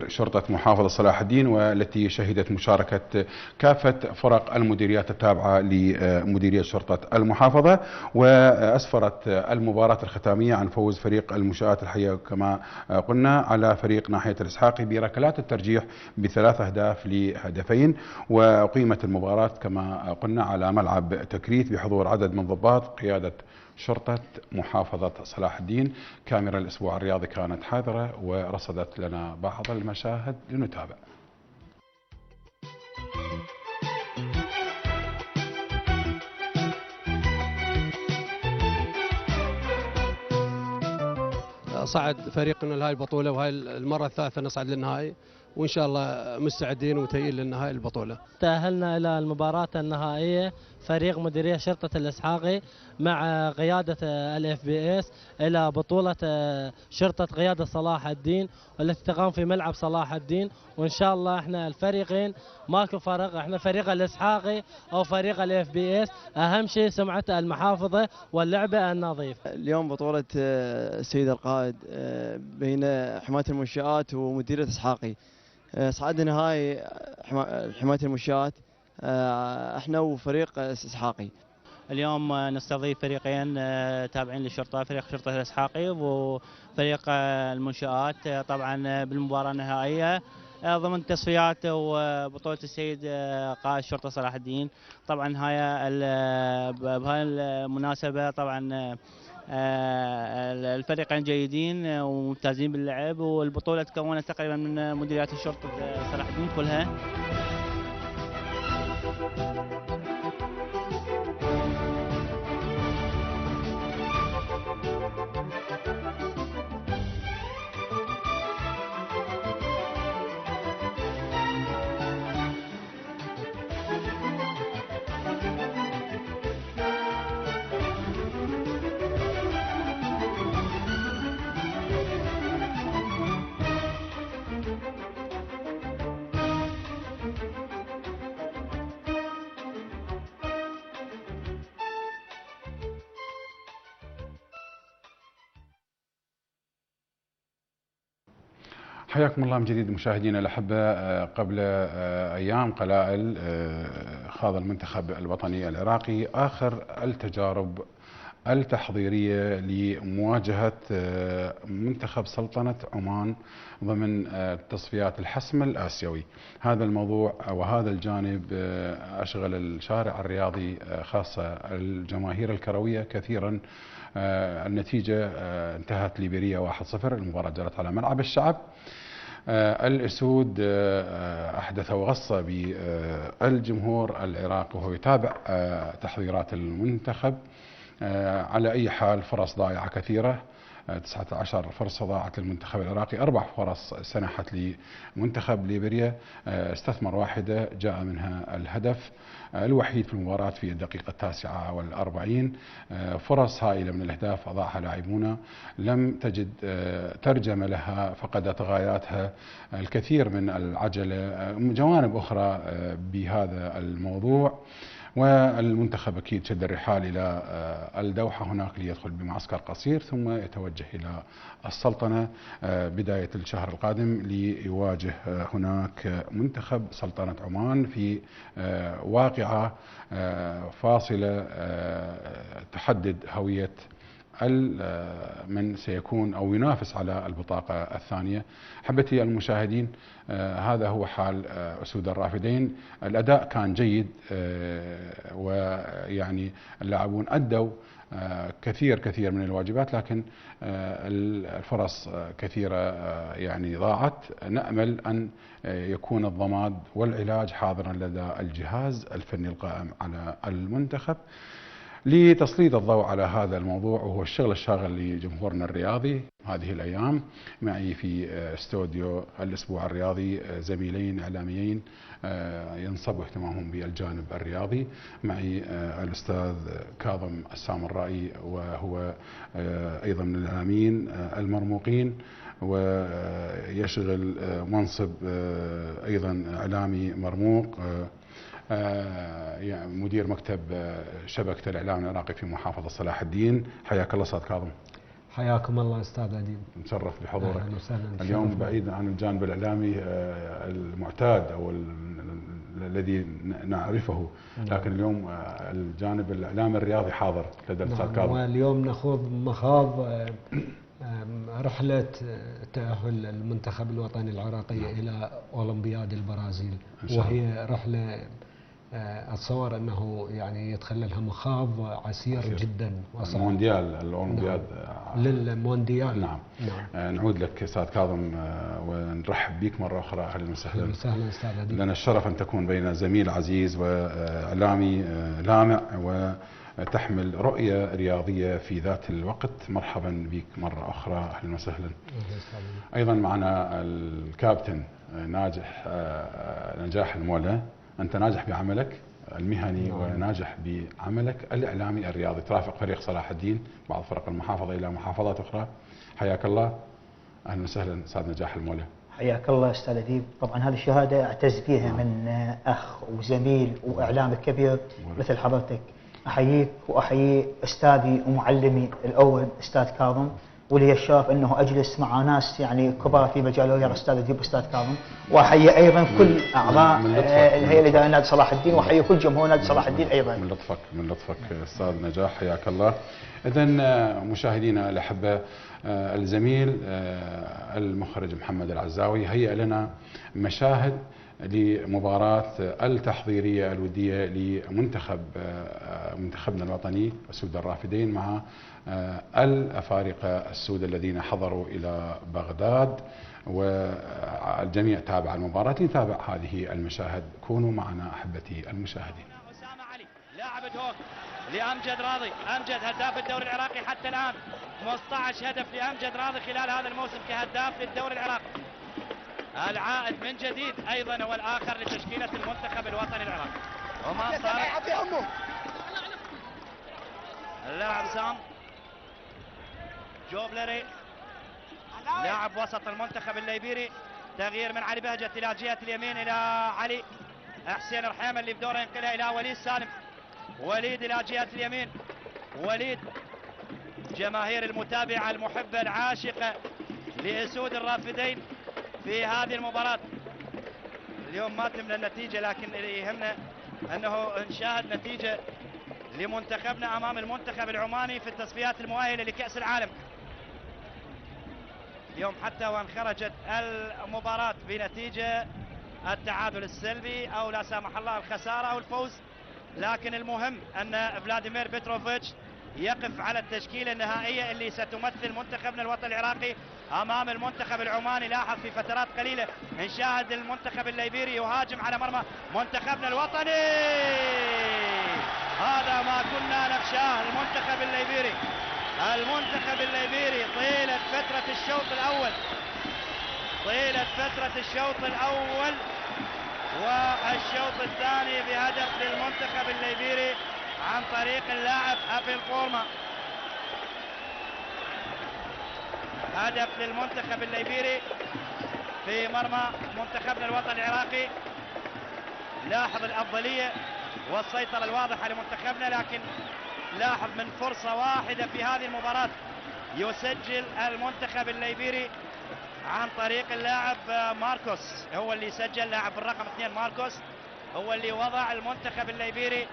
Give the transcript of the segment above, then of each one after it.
شرطة محافظة صلاح الدين، والتي شهدت مشاركة كافة فرق المديريات التابعة لمديرية شرطة المحافظة، وأسفرت المباراة الختامية عن فوز فريق المنشآت الحية كما قلنا على فريق ناحية الإسحاقي بركلات الترجيح ب3 أهداف لهدفين. وأقيمت المباراة كما قلنا على ملعب تكريت بحضور عدد من ضباط قيادة شرطة محافظة صلاح الدين. كاميرا الأسبوع الرياضي كانت حاضرة ورصدت لنا بعض المشاهد لنتابع. صعد فريقنا لهذه البطولة، وهي المرة الثالثة نصعد للنهائي، وإن شاء الله مستعدين ومتهيئين للنهائي البطولة. تأهلنا إلى المباراة النهائية فريق مديرية شرطة الإسحاقي مع قيادة الFBS إلى بطولة شرطة قيادة صلاح الدين، والتي تقام في ملعب صلاح الدين. وإن شاء الله احنا الفريقين ماكو فرق، احنا فريق الإسحاقي أو فريق الFBS، أهم شيء سمعة المحافظة واللعبة النظيف. اليوم بطولة السيد القائد بين حماية المنشآت ومديرية إسحاقي. صعدنا نهائي حماية المنشآت احنا وفريق إسحاقي. اليوم نستضيف فريقين تابعين للشرطة، فريق شرطة الإسحاقي وفريق المنشآت، طبعا بالمباراة النهائية ضمن تصفيات وبطولة السيد قائد شرطة صلاح الدين. طبعا بهاي المناسبة طبعا الفريقين جيدين وممتازين باللعب، والبطولة تكونت تقريبا من مديريات الشرطة صلاح الدين كلها. حياكم الله من جديد مشاهدينا الأحبة. قبل أيام قلائل خاض المنتخب الوطني العراقي آخر التجارب التحضيرية لمواجهة منتخب سلطنة عمان ضمن تصفيات الحسم الآسيوي. هذا الموضوع وهذا الجانب أشغل الشارع الرياضي خاصة الجماهير الكروية كثيرا. النتيجة انتهت ليبيريا 1-0. المباراة جرت على ملعب الشعب. الأسود أحدثوا غصة بالجمهور العراقي وهو يتابع تحضيرات المنتخب. على أي حال فرص ضائعة كثيرة، 19 فرصة ضاعت للمنتخب العراقي، 4 فرص سنحت لمنتخب ليبيريا، استثمر واحدة جاء منها الهدف الوحيد في المباراة في الدقيقة 49. فرص هائلة من الأهداف أضاعها لاعبونا، لم تجد ترجمة لها، فقدت غاياتها الكثير من العجلة، جوانب أخرى بهذا الموضوع. والمنتخب أكيد شد الرحال إلى الدوحة هناك ليدخل بمعسكر قصير ثم يتوجه إلى السلطنة بداية الشهر القادم ليواجه هناك منتخب سلطنة عمان في واقعة فاصلة تحدد هوية من سيكون أو ينافس على البطاقة الثانية. حبتي المشاهدين، هذا هو حال أسود الرافدين. الأداء كان جيد، ويعني اللاعبون أدوا كثير من الواجبات، لكن الفرص كثيرة يعني ضاعت. نأمل أن يكون الضماد والعلاج حاضرا لدى الجهاز الفني القائم على المنتخب لتسليط الضوء على هذا الموضوع، وهو الشغل الشاغل لجمهورنا الرياضي هذه الأيام. معي في استوديو الأسبوع الرياضي زميلين إعلاميين ينصبوا اهتمامهم بالجانب الرياضي. معي الأستاذ كاظم السامرائي، وهو أيضا من الإعلاميين المرموقين ويشغل منصب أيضا إعلامي مرموق، مدير مكتب شبكة الإعلام العراقي في محافظة صلاح الدين. حياك الله أستاذ كاظم. حياكم الله استاذ اديب. نشرف بحضورك. اهلا وسهلا. اليوم بعيد عن الجانب الاعلامي المعتاد او الذي نعرفه، لكن اليوم الجانب الاعلامي الرياضي حاضر لدى الاستاذ كاظم. واليوم نخوض مخاض رحلة تأهل المنتخب الوطني العراقي إلى أولمبياد البرازيل، وهي رحلة أتصور أنه يعني يتخللها مخاض عسير جدا وصعب. المونديال الأولمبياد. للمونديال. نعم. نعود لك أستاذ كاظم ونرحب بك مرة أخرى. أهلا وسهلا. وسهلا أستاذ أديب. لنا الشرف أن تكون بين زميل عزيز وإعلامي لامع وتحمل رؤية رياضية في ذات الوقت. مرحبا بك مرة أخرى. أهلا وسهلا. أيضا معنا الكابتن نجاح المولى. أنت ناجح بعملك المهني وناجح بعملك الإعلامي الرياضي، ترافق فريق صلاح الدين بعض فرق المحافظة إلى محافظات أخرى. حياك الله. أهلا وسهلا أستاذ نجاح المولى. حياك الله أستاذ أديب. طبعا هذه الشهادة أعتز بها من أخ وزميل وإعلامي كبير مثل حضرتك. أحييك وأحيي أستاذي ومعلمي الأول أستاذ كاظم، ولي الشرف أنه أجلس مع ناس يعني كبار في مجال الرياضة، أستاذ أديب وأستاذ كاظم. وأحيي أيضا كل أعضاء الهيئة الإدارية نادي صلاح الدين، وأحيي كل جمهور نادي صلاح الدين أيضا. من لطفك أستاذ نجاح، حياك الله. إذن مشاهدينا الأحبة، الزميل المخرج محمد العزاوي هيئ لنا مشاهد لمباراة التحضيرية الودية لمنتخبنا الوطني السود الرافدين مع الأفارقة السود الذين حضروا إلى بغداد، والجميع تابع المباراة. لنتابع هذه المشاهد. كونوا معنا أحبتي المشاهدين. أسامة علي لاعب الهوك لأمجد راضي. أمجد هداف الدوري العراقي حتى الآن، 15 هدف لأمجد راضي خلال هذا الموسم كهداف للدوري العراقي. العائد من جديد أيضا هو الآخر لتشكيلة المنتخب الوطني العراقي. وما صار اللاعب سام جوبلري لاعب وسط المنتخب الليبيري. تغيير من علي بهجت إلى جهة اليمين إلى علي حسين الرحيم اللي بدوره ينقلها إلى وليد سالم. وليد إلى جهة اليمين. وليد جماهير المتابعة المحبة العاشقة لأسود الرافدين في هذه المباراة. اليوم ما تمنا النتيجة، لكن اللي يهمنا أنه نشاهد نتيجة لمنتخبنا أمام المنتخب العماني في التصفيات المؤهلة لكأس العالم. اليوم حتى وان خرجت المباراة بنتيجة التعادل السلبي أو لا سامح الله الخسارة أو الفوز، لكن المهم أن فلاديمير بيتروفيتش يقف على التشكيلة النهائية اللي ستمثل منتخبنا الوطني العراقي أمام المنتخب العماني. لاحظ في فترات قليلة نشاهد المنتخب الليبيري يهاجم على مرمى منتخبنا الوطني. هذا ما كنا نخشاه. المنتخب الليبيري طيلة فترة الشوط الأول والشوط الثاني بهدف للمنتخب الليبيري عن طريق اللاعب أبي القورمة. هدف للمنتخب الليبيري في مرمى منتخبنا الوطني العراقي. لاحظ الأفضلية والسيطرة الواضحة لمنتخبنا، لكن لاحظ من فرصة واحدة في هذه المباراة يسجل المنتخب الليبيري عن طريق اللاعب ماركوس. هو اللي سجل، لاعب الرقم 2 ماركوس هو اللي وضع المنتخب الليبيري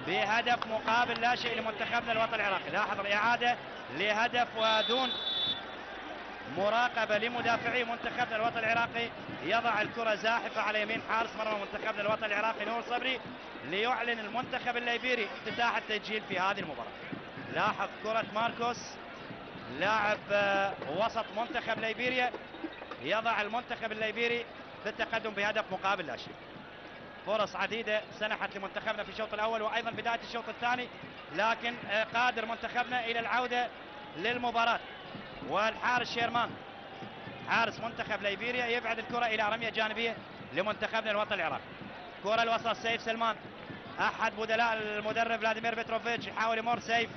بهدف مقابل لا شيء لمنتخبنا الوطني العراقي. لاحظ الإعادة لهدف ودون مراقبة لمدافعي منتخبنا الوطني العراقي. يضع الكرة زاحفة على يمين حارس مرمى منتخبنا الوطني العراقي نور صبري ليعلن المنتخب الليبيري افتتاح التسجيل في هذه المباراة. لاحظ كرة ماركوس لاعب وسط منتخب ليبيريا، يضع المنتخب الليبيري في التقدم بهدف مقابل لا شيء. فرص عديدة سنحت لمنتخبنا في الشوط الأول وأيضا بداية الشوط الثاني، لكن قادر منتخبنا إلى العودة للمباراة. والحارس شيرمان حارس منتخب ليبيريا يبعد الكرة إلى رمية جانبية لمنتخبنا الوطني العراقي. كرة الوسط سيف سلمان أحد بدلاء المدرب فلاديمير بيتروفيتش، يحاول يمر سيف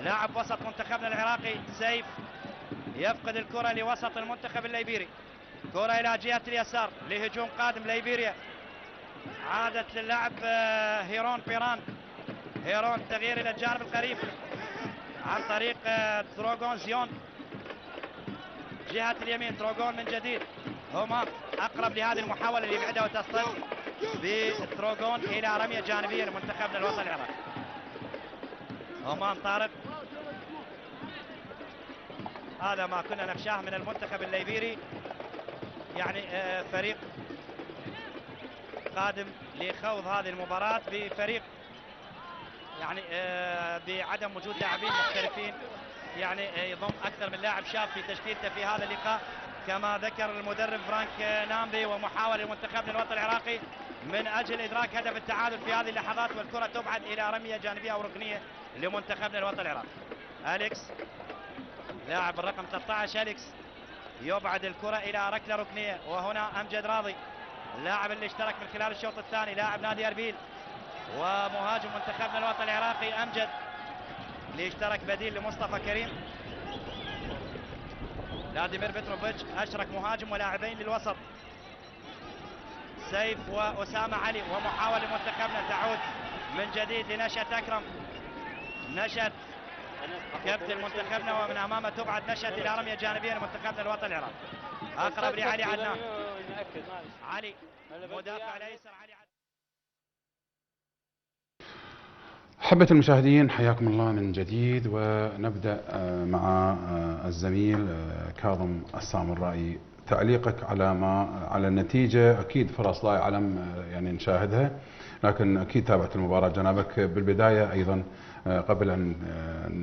لاعب وسط منتخبنا العراقي. سيف يفقد الكرة لوسط المنتخب الليبيري. كرة إلى جهة اليسار لهجوم قادم ليبيريا. عادت للاعب هيرون بيران. هيرون تغيير إلى الجانب القريب عن طريق دروغون زيون جهة اليمين تروغون من جديد، همام أقرب لهذه المحاولة اللي بعدها وتصل بتروغون إلى رمية جانبية لمنتخبنا الوطني العراقي. همام طارق، هذا ما كنا نخشاه من المنتخب الليبيري، يعني فريق قادم لخوض هذه المباراة بفريق يعني بعدم وجود لاعبين محترفين، يعني يضم أكثر من لاعب شاب في تشكيلته في هذا اللقاء كما ذكر المدرب فرانك نامبي، ومحاولة لمنتخبنا الوطني العراقي من أجل إدراك هدف التعادل في هذه اللحظات، والكرة تبعد إلى رمية جانبية أو ركنية لمنتخبنا الوطني العراقي. أليكس لاعب الرقم 13 أليكس يبعد الكرة إلى ركلة ركنية، وهنا أمجد راضي اللاعب اللي اشترك من خلال الشوط الثاني لاعب نادي أربيل ومهاجم منتخبنا الوطني العراقي أمجد اللي اشترك بديل لمصطفى كريم. فلاديمير بتروفيتش أشرك مهاجم ولاعبين للوسط، سيف وأسامة علي، ومحاولة منتخبنا تعود من جديد لنشأة أكرم. نشأة كابتن منتخبنا ومن أمامه تبعد نشأة إلى رمية جانبية لمنتخبنا الوطني العراقي. أقرب لعلي عدنان، علي مدافع الأيسر علي عدنان. أحبة المشاهدين حياكم الله من جديد، ونبدأ مع الزميل كاظم السامرائي. تعليقك على النتيجة. أكيد فرص ضايعة لم يعني نشاهدها، لكن أكيد تابعت المباراة جنابك. بالبداية أيضا قبل أن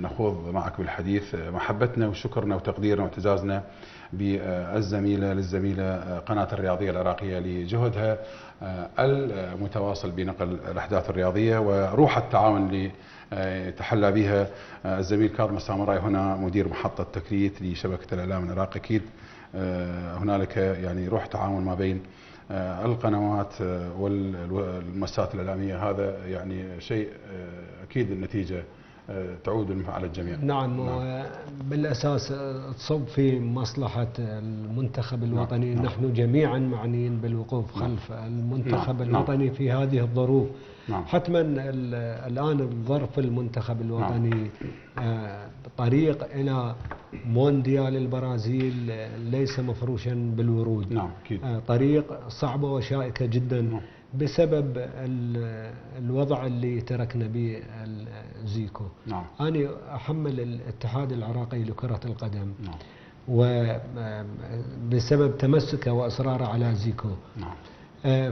نخوض معك بالحديث، محبتنا وشكرنا وتقديرنا واعتزازنا للزميلة قناة الرياضية العراقية لجهدها المتواصل بنقل الأحداث الرياضية وروح التعاون اللي تحلى بها الزميل كاظم السامرائي، هنا مدير محطة تكريت لشبكة الإعلام العراقي. أكيد هنالك يعني روح تعاون ما بين القنوات والمؤسسات الإعلامية، هذا يعني شيء أكيد النتيجة تعود على الجميع. نعم. بالأساس تصب في مصلحة المنتخب الوطني. نعم. نحن جميعا معنيين بالوقوف خلف المنتخب الوطني في هذه الظروف. حتما الآن ظرف المنتخب الوطني طريق إلى مونديال البرازيل ليس مفروشا بالورود. طريق صعبة وشائكة جدا بسبب الوضع اللي تركنا به زيكو. أنا أحمل الاتحاد العراقي لكرة القدم وبسبب تمسكه وإصراره على زيكو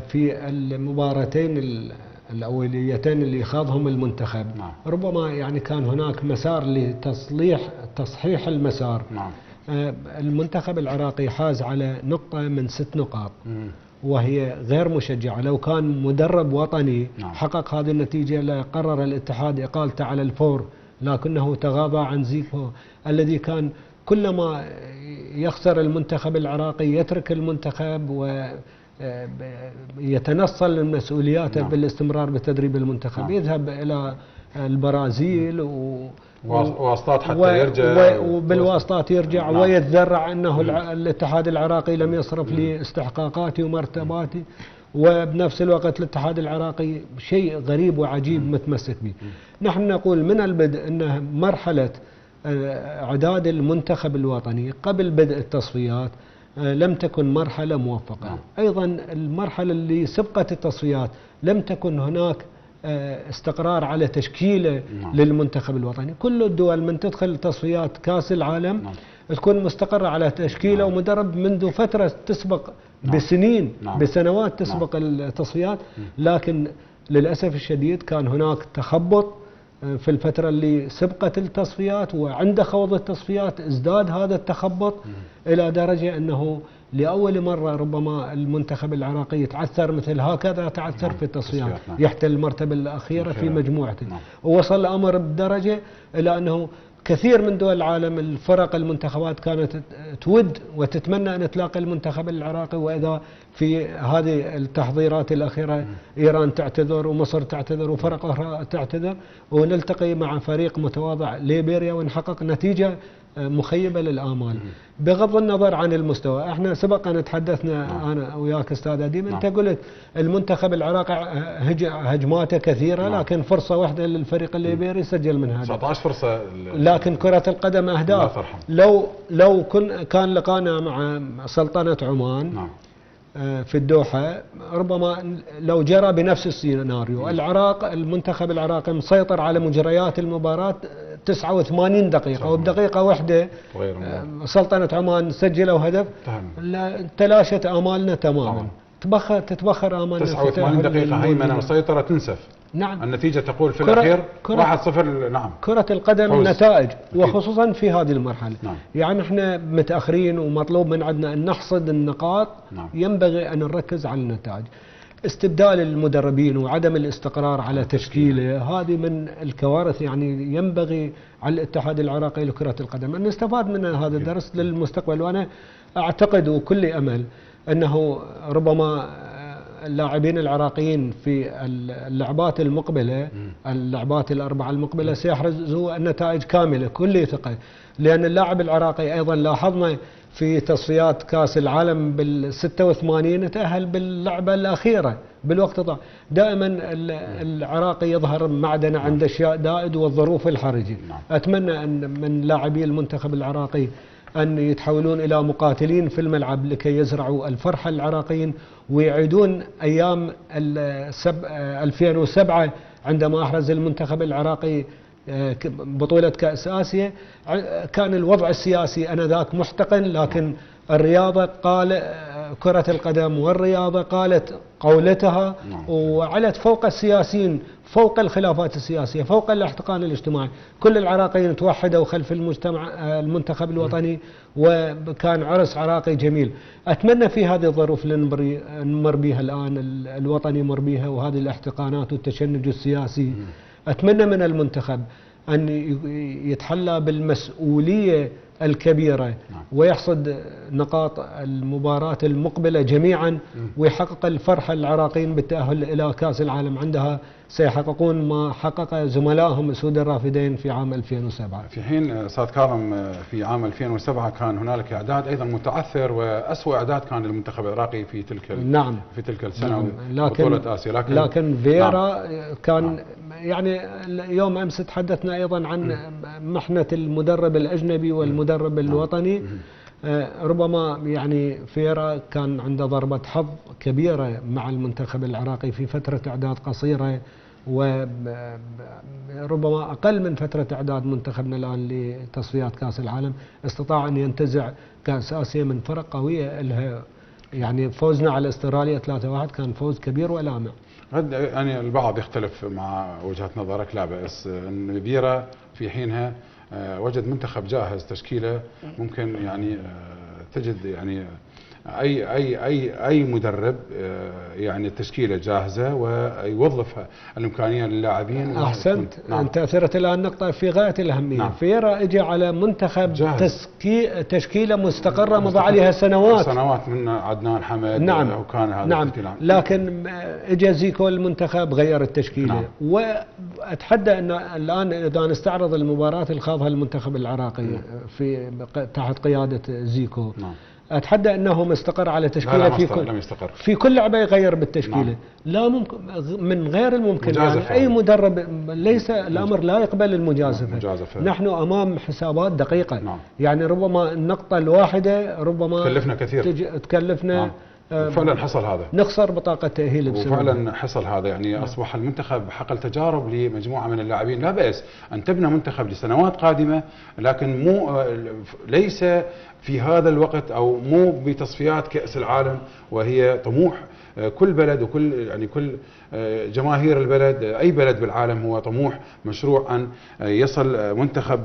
في المباراتين الأوليتين اللي خاضهم المنتخب. ربما يعني كان هناك مسار لتصحيح المسار. المنتخب العراقي حاز على نقطة من 6 نقاط وهي غير مشجعة. لو كان مدرب وطني حقق هذه النتيجة لقرر الاتحاد إقالته على الفور، لكنه تغاضى عن زيكو الذي كان كلما يخسر المنتخب العراقي يترك المنتخب ويتنصل من مسؤولياته بالاستمرار بتدريب المنتخب. يذهب إلى البرازيل واسطات حتى يرجع، وبالواسطات يرجع ويتذرع انه الاتحاد العراقي لم يصرف لي استحقاقاتي ومرتباتي، وبنفس الوقت الاتحاد العراقي شيء غريب وعجيب متمسك به. نحن نقول من البدء ان مرحله اعداد المنتخب الوطني قبل بدء التصفيات لم تكن مرحله موفقه. ايضا المرحله اللي سبقت التصفيات لم تكن هناك استقرار على تشكيله للمنتخب الوطني. كل الدول من تدخل تصفيات كاس العالم تكون مستقرة على تشكيله ومدرب منذ فترة تسبق بسنين بسنوات تسبق التصفيات، لكن للأسف الشديد كان هناك تخبط في الفترة اللي سبقت التصفيات، وعند خوض التصفيات ازداد هذا التخبط إلى درجة أنه لأول مرة ربما المنتخب العراقي يتعثر مثل هكذا تعثر في التصفيات، يحتل المرتبة الأخيرة في مجموعته. ووصل الأمر بدرجة إلى أنه كثير من دول العالم الفرق المنتخبات كانت تود وتتمنى أن تلاقي المنتخب العراقي، وإذا في هذه التحضيرات الأخيرة إيران تعتذر ومصر تعتذر وفرق أخرى تعتذر، ونلتقي مع فريق متواضع ليبيريا ونحقق نتيجة مخيبة للآمال بغض النظر عن المستوى. احنا سبقا تحدثنا انا وياك استاذ اديم، انت قلت المنتخب العراقي هجماته كثيرة لكن فرصة واحدة للفريق الليبيري سجل من هدف. 19 فرصة. لكن كرة القدم اهداف. لو كان لقانا مع سلطنة عمان في الدوحة ربما لو جرى بنفس السيناريو. المنتخب العراقي مسيطر على مجريات المباراة 89 دقيقة، وبدقيقة واحدة سلطنة عمان سجلوا هدف، تلاشت آمالنا تماما. تتبخر آمالنا 89 دقيقة هيمنة وسيطرة تنسف. نعم. النتيجة تقول في الأخير 1-0. نعم. كرة القدم فوز. نتائج، وخصوصا في هذه المرحلة. نعم. يعني احنا متأخرين ومطلوب من عندنا أن نحصد النقاط. نعم. ينبغي أن نركز على النتائج. استبدال المدربين وعدم الاستقرار على تشكيله هذه من الكوارث. يعني ينبغي على الاتحاد العراقي لكرة القدم أن نستفاد من هذا الدرس للمستقبل. وأنا أعتقد وكل أمل أنه ربما اللاعبين العراقيين في اللعبات المقبلة، اللعبات الأربعة المقبلة سيحرزوا النتائج كاملة كل ثقة. لأن اللاعب العراقي أيضا لاحظنا في تصفيات كأس العالم بال86 تأهل باللعبة الأخيرة بالوقت ضاع. دائما العراقي يظهر معدن عند الشدائد والظروف الحرجة. أتمنى أن من لاعبي المنتخب العراقي أن يتحولون إلى مقاتلين في الملعب لكي يزرعوا الفرحة العراقيين ويعيدون أيام 2007 عندما أحرز المنتخب العراقي بطولة كأس آسيا. كان الوضع السياسي آنذاك محتقن، لكن الرياضة كرة القدم والرياضة قالت قولتها وعلت فوق السياسيين، فوق الخلافات السياسية، فوق الاحتقان الاجتماعي. كل العراقيين توحدوا خلف المنتخب الوطني وكان عرس عراقي جميل. أتمنى في هذه الظروف اللي نمر بها الآن الوطني يمر بها وهذه الاحتقانات والتشنج السياسي، أتمنى من المنتخب أن يتحلى بالمسؤولية الكبيرة ويحصد نقاط المباراة المقبلة جميعا ويحقق الفرحة العراقيين بالتأهل إلى كأس العالم. عندها سيحققون ما حقق زملائهم السود الرافدين في عام 2007. في حين أستاذ كاظم في عام 2007 كان هنالك إعداد أيضا متعثر وأسوأ إعداد كان للمنتخب العراقي في تلك في تلك السنة بطولة آسيا. لكن فييرا كان يعني يوم أمس تحدثنا أيضا عن محنة المدرب الأجنبي والمدرب الوطني. ربما يعني فييرا كان عنده ضربة حظ كبيرة مع المنتخب العراقي في فترة إعداد قصيرة، وربما أقل من فترة إعداد منتخبنا الآن لتصفيات كأس العالم. استطاع أن ينتزع كأس آسيا من فرق قوية لها. يعني فوزنا على استراليا 3-1 كان فوز كبير ولامع. يعني البعض يختلف مع وجهة نظرك، لا بأس أن فييرا في حينها وجد منتخب جاهز، تشكيله ممكن يعني تجد يعني اي مدرب يعني التشكيله جاهزه ويوظف الامكانيه للاعبين. احسنت. انت اثرت الان نقطه في غايه الاهميه. فييرا اجى على منتخب تشكيله مستقره مضى عليها سنوات من عدنان حمد. وكان هذا نعم. لكن اجى زيكو المنتخب غير التشكيله. واتحدى ان الان اذا نستعرض المباراه اللي خاضها المنتخب العراقي في تحت قياده زيكو، اتحدى انه مستقر على تشكيله. في كل لعبه يغير بالتشكيله. لا ممكن من غير الممكن. يعني اي مدرب ليس الامر لا يقبل المجازفه. نحن امام حسابات دقيقه. يعني ربما النقطه الواحده ربما تكلفنا كثير. تكلفنا. وفعلا حصل هذا، نخسر بطاقة تأهيل بسبب. وفعلا حصل هذا. يعني أصبح المنتخب حقل تجارب لمجموعة من اللاعبين. لا بأس أن تبنى منتخب لسنوات قادمة، لكن ليس في هذا الوقت أو مو بتصفيات كأس العالم، وهي طموح كل بلد وكل يعني كل جماهير البلد. أي بلد بالعالم هو طموح مشروع أن يصل منتخب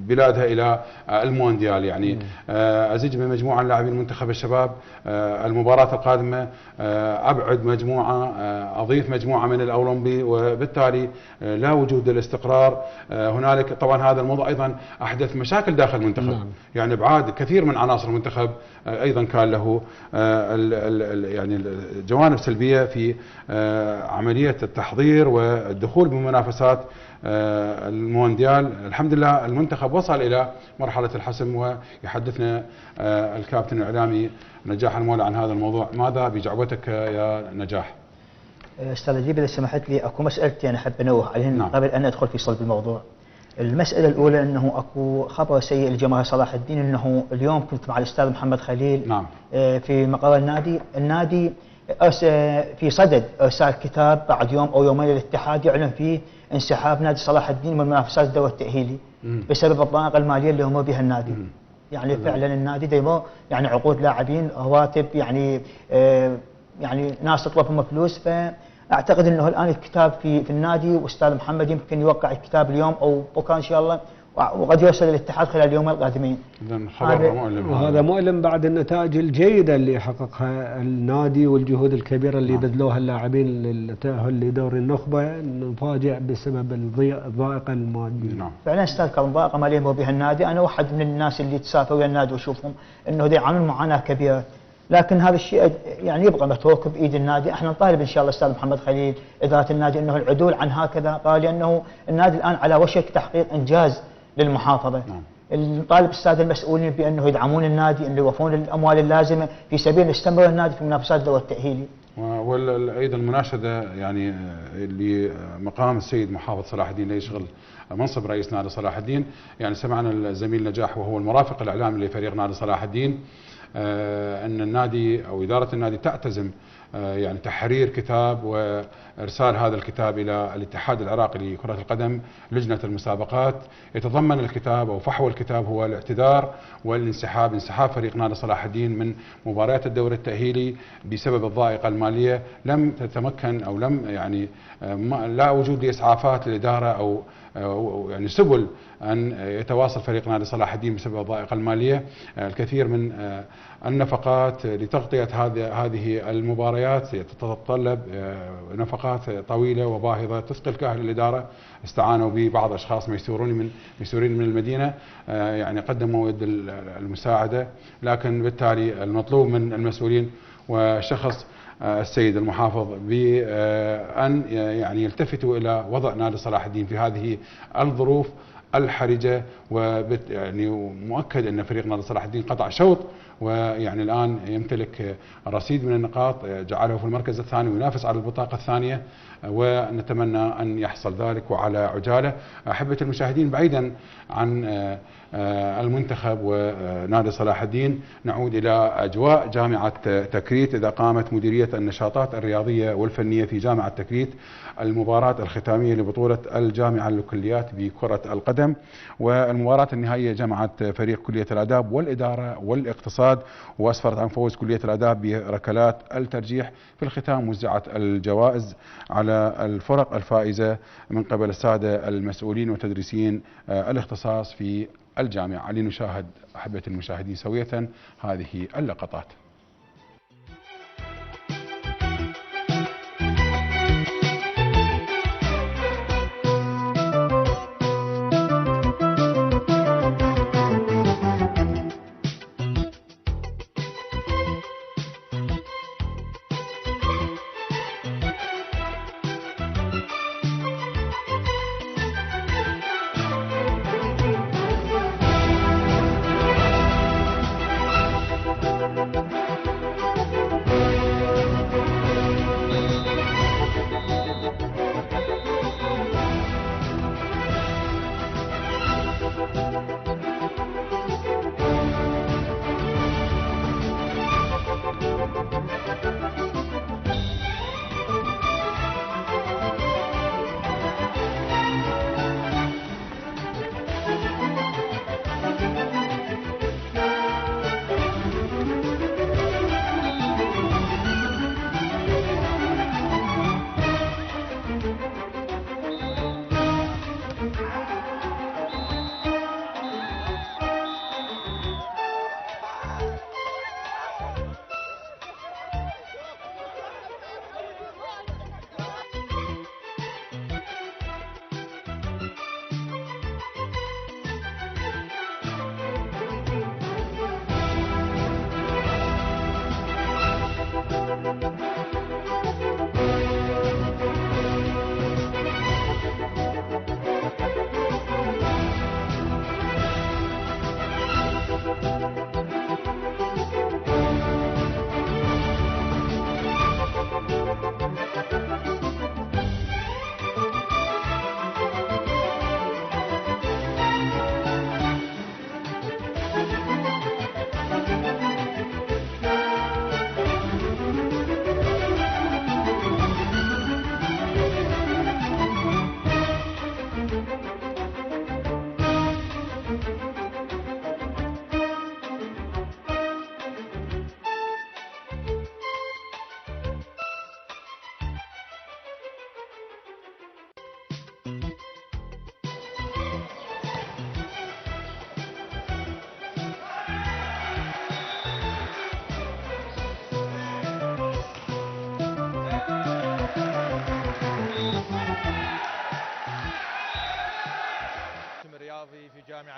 بلادها إلى المونديال. يعني أزج من مجموعة لاعبين منتخب الشباب. المباراة القادمة أبعد مجموعة، أضيف مجموعة من الأولمبي، وبالتالي لا وجود الاستقرار هنالك. طبعا هذا الموضوع أيضا أحدث مشاكل داخل المنتخب. يعني إبعاد كثير من عناصر المنتخب أيضا كان له يعني جوانب سلبية في عملية التحضير والدخول بمنافسات المونديال. الحمد لله المنتخب وصل إلى مرحلة الحسم، ويحدثنا الكابتن الإعلامي نجاح المولى عن هذا الموضوع. ماذا بجعبتك يا نجاح؟ استاذ نجيب اذا سمحت لي اكو مسالتين احب انوه عليهن نعم. قبل ان ادخل في صلب الموضوع. المساله الاولى انه اكو خبر سيء لجماهير صلاح الدين، انه اليوم كنت مع الاستاذ محمد خليل نعم. في مقر النادي في صدد ارسال كتاب بعد يوم او يومين للاتحاد يعلن فيه انسحاب نادي صلاح الدين من منافسات الدوري التاهيلي بسبب الضائقه الماليه اللي يمر بها النادي. يعني فعلا النادي دايما يعني عقود لاعبين، رواتب، يعني ناس تطلبهم فلوس. فاعتقد انه الان الكتاب في النادي، واستاذ محمد يمكن يوقع الكتاب اليوم او بكره ان شاء الله، وقد يرسل للاتحاد خلال اليووم القادمين. اذا خبر مؤلم، وهذا مؤلم بعد النتائج الجيده اللي حققها النادي والجهود الكبيره اللي بذلوها اللاعبين للتاهل لدوري النخبه، نفاجئ بسبب الضائقه الماليه. نعم. فعلا استاذ كرم، ضائقه ماليه يمر بها النادي. انا واحد من الناس اللي تسافر ويا النادي واشوفهم انه يعانون معاناه كبيره، لكن هذا الشيء يعني يبقى متروك بايد النادي. احنا نطالب ان شاء الله استاذ محمد خليل اداره النادي انه العدول عن هكذا، قال لانه النادي الان على وشك تحقيق انجاز للمحافظه. نطالب الساده المسؤولين بانه يدعمون النادي، انه يوفرون الاموال اللازمه في سبيل يستمر النادي في منافسات الدوري التاهيلي. وايضا المناشده يعني لمقام السيد محافظ صلاح الدين اللي يشغل منصب رئيس نادي صلاح الدين. يعني سمعنا الزميل نجاح وهو المرافق الاعلامي لفريق نادي صلاح الدين ان النادي او اداره النادي تعتزم يعني تحرير كتاب وارسال هذا الكتاب الى الاتحاد العراقي لكرة القدم لجنة المسابقات. يتضمن الكتاب او فحوى الكتاب هو الاعتذار والانسحاب، انسحاب فريق نادي صلاح الدين من مباريات الدوري التأهيلي بسبب الضائقة المالية. لم تتمكن او لم يعني لا وجود لاسعافات للادارة او يعني سبل ان يتواصل فريق نادي صلاح الدين بسبب الضائقة المالية. الكثير من النفقات لتغطية هذه المباريات تتطلب نفقات طويلة وباهظة تثقل كاهل الإدارة. استعانوا ببعض أشخاص ميسورين من المدينة، يعني قدموا يد المساعدة، لكن بالتالي المطلوب من المسؤولين وشخص السيد المحافظ بأن يعني يلتفتوا إلى وضع نادي صلاح الدين في هذه الظروف الحرجة. يعني مؤكد أن فريق نادي صلاح الدين قطع شوط، ويعني الآن يمتلك رصيد من النقاط جعله في المركز الثاني وينافس على البطاقة الثانية، ونتمنى أن يحصل ذلك وعلى عجالة. أحبة المشاهدين، بعيدا عن المنتخب ونادي صلاح الدين نعود إلى أجواء جامعة تكريت. إذا قامت مديرية النشاطات الرياضية والفنية في جامعة تكريت المباراة الختامية لبطولة الجامعة للكليات بكرة القدم، والمباراة النهائية جمعت فريق كلية الآداب والإدارة والاقتصاد، وأسفرت عن فوز كلية الآداب بركلات الترجيح. في الختام وزعت الجوائز على الفرق الفائزة من قبل السادة المسؤولين وتدريسين الاختصاص في الجامعة. لنشاهد أحبة المشاهدين سوية هذه اللقطات.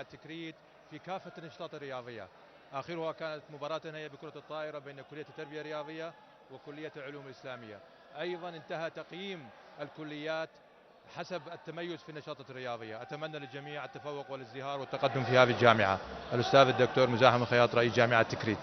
جامعة تكريت في كافة النشاطات الرياضية. آخرها كانت مباراة هي بكرة الطائرة بين كلية التربية الرياضية وكلية العلوم الإسلامية. أيضا انتهى تقييم الكليات حسب التميز في النشاطات الرياضية. أتمنى للجميع التفوق والازدهار والتقدم في هذه الجامعة. الأستاذ الدكتور مزاحم الخياط رئيس جامعة تكريت.